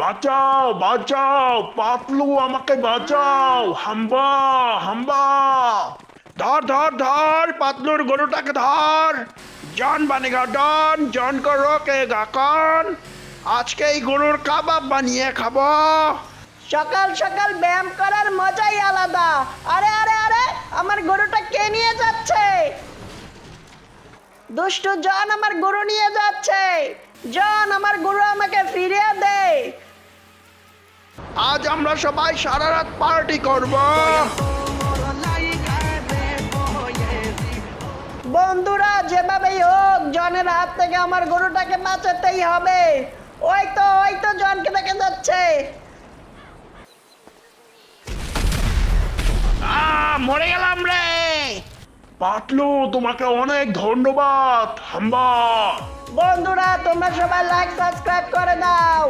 বাঁচাও বাঁচাও, পাতলু আমাকে বাঁচাও, হাম্বা হাম্বা। ধর ধর ধর, পাতলুর গরুটাকে ধর। জন বানেগা ডন, জন কো রোকেগা কন। আজকে এই গরুর কাবাব বানিয়ে খাবো। সকাল সকাল ব্যায়াম করার মজাই আলাদা। আরে আরে আরে, আমার গরুটা কে নিয়ে যাচ্ছে? দুষ্টু জন আমার গরু নিয়ে যাচ্ছে। জন, আমার গরু আমাকে ফিরিয়ে দে। আজ আমরা সবাই সারা রাত পার্টি করব। বন্ধুরা, যেভাবেই হোক জনের হাত থেকে আমার গরুটাকে বাঁচাতেই হবে। ওই তো জনকে দেখে যাচ্ছে। মরে গেলাম রে। পাতলু, তোমাকে অনেক ধন্যবাদ, হাম্বা। বন্ধুরা, তোমরা সবাই লাইক সাবস্ক্রাইব করে দাও।